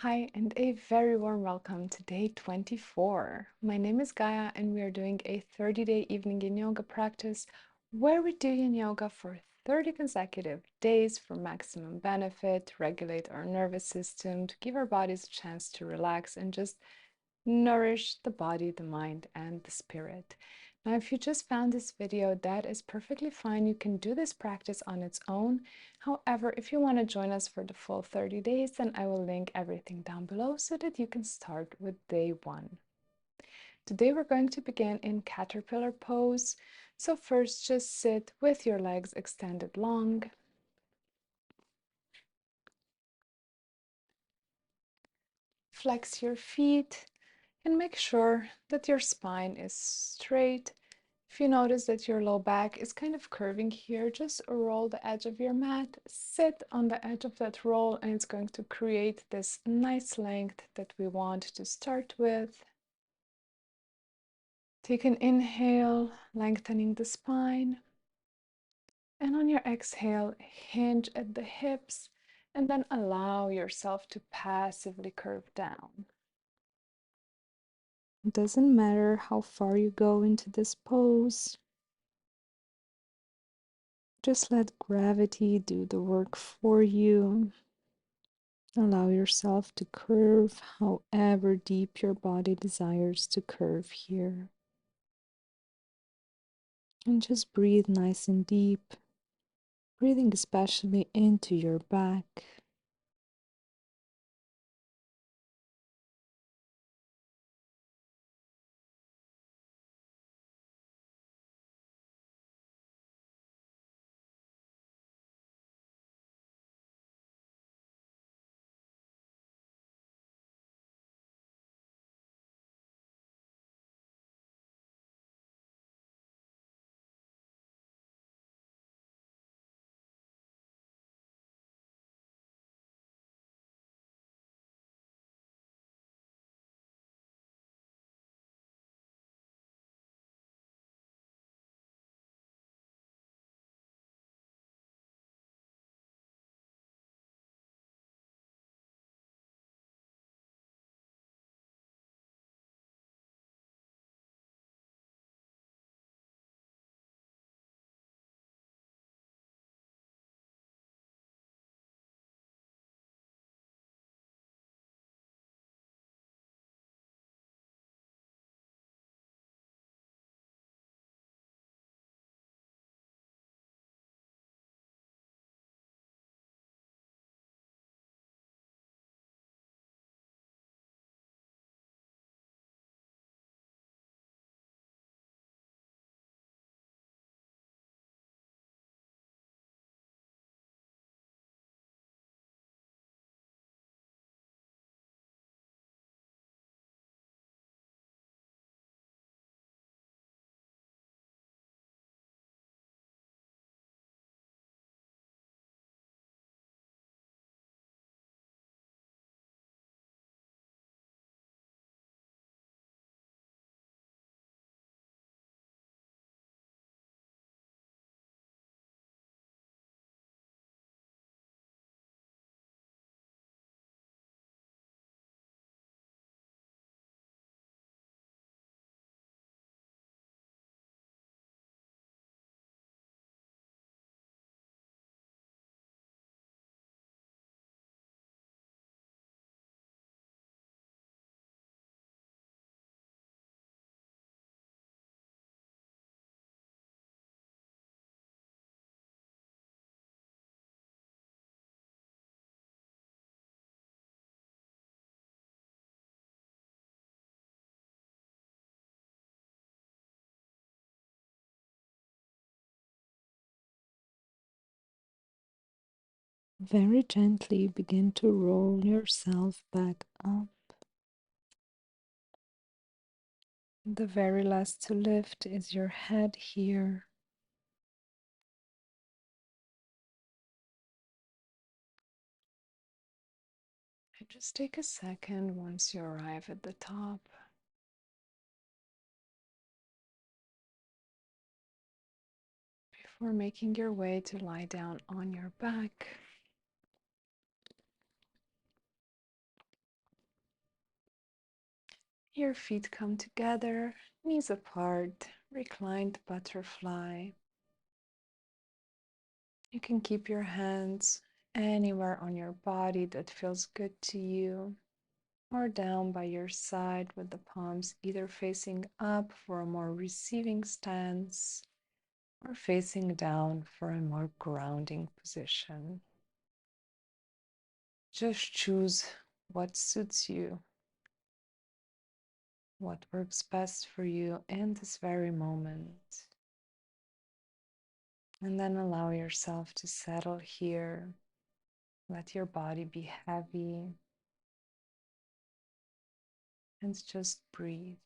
Hi, and a very warm welcome to day 24. My name is Gaia, and we are doing a 30-day evening yin yoga practice where we do yin yoga for 30 consecutive days for maximum benefit, to regulate our nervous system, to give our bodies a chance to relax and just nourish the body, the mind, and the spirit. Now, if you just found this video, that is perfectly fine. You can do this practice on its own. However, if you want to join us for the full 30 days, then I will link everything down below so that you can start with day one. Today, we're going to begin in caterpillar pose. So first, just sit with your legs extended long. Flex your feet and make sure that your spine is straight. If you notice that your low back is kind of curving here, just roll the edge of your mat, sit on the edge of that roll, and it's going to create this nice length that we want to start with. Take an inhale, lengthening the spine, and on your exhale, hinge at the hips, and then allow yourself to passively curve down. It doesn't matter how far you go into this pose. Just let gravity do the work for you. Allow yourself to curve however deep your body desires to curve here. And just breathe nice and deep, breathing especially into your back. Very gently begin to roll yourself back up. The very last to lift is your head here. And just take a second once you arrive at the top. Before making your way to lie down on your back. Your feet come together, knees apart, reclined butterfly. You can keep your hands anywhere on your body that feels good to you, or down by your side with the palms either facing up for a more receiving stance or facing down for a more grounding position. Just choose what suits you, what works best for you in this very moment. And then allow yourself to settle here. Let your body be heavy and just breathe.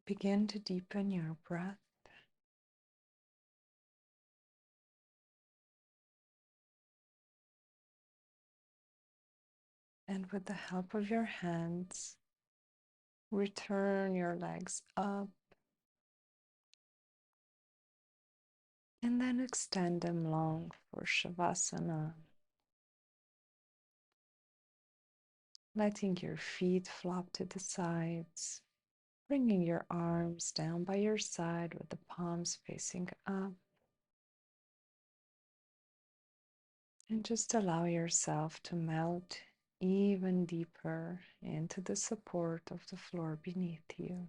Begin to deepen your breath. And with the help of your hands, return your legs up and then extend them long for shavasana. Letting your feet flop to the sides, bringing your arms down by your side with the palms facing up. And just allow yourself to melt even deeper into the support of the floor beneath you.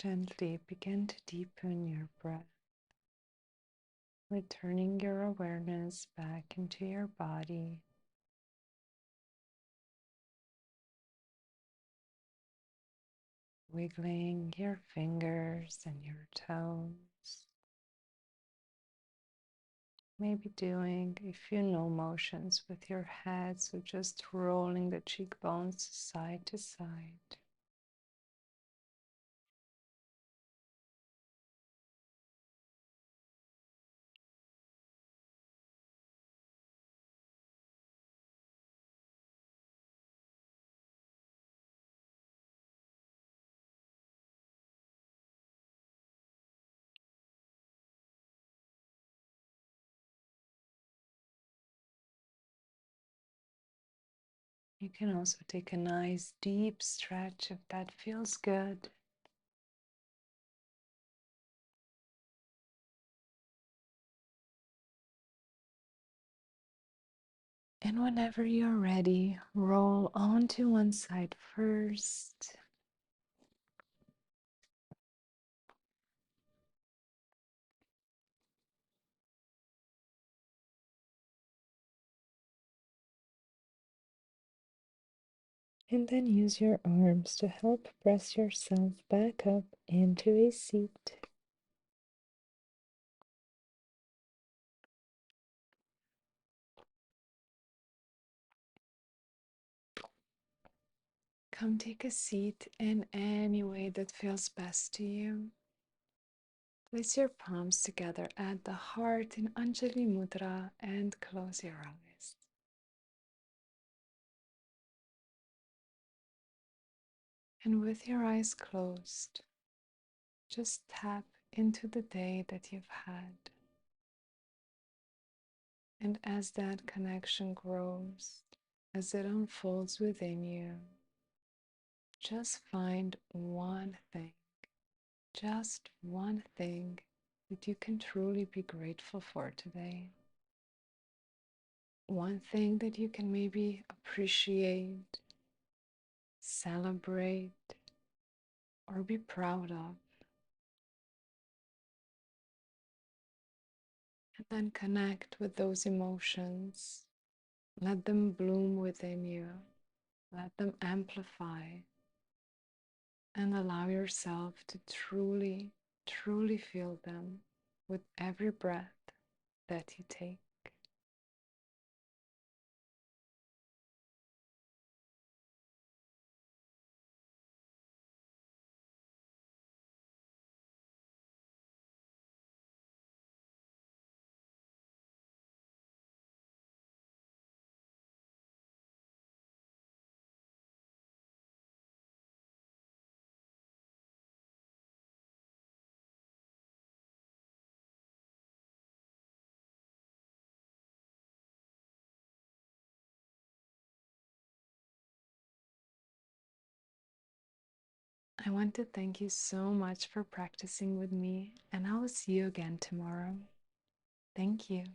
Gently begin to deepen your breath, returning your awareness back into your body. Wiggling your fingers and your toes. Maybe doing a few no motions with your head, so just rolling the cheekbones side to side. You can also take a nice deep stretch if that feels good. And whenever you're ready, roll onto one side first And then use your arms to help press yourself back up into a seat. Come take a seat in any way that feels best to you. Place your palms together at the heart in Anjali Mudra and close your eyes. And with your eyes closed, just tap into the day that you've had. And as that connection grows, as it unfolds within you, just find just one thing that you can truly be grateful for today. One thing that you can maybe appreciate, celebrate, or be proud of. And then connect with those emotions. Let them bloom within you. Let them amplify. And allow yourself to truly, truly feel them with every breath that you take. I want to thank you so much for practicing with me, and I will see you again tomorrow. Thank you.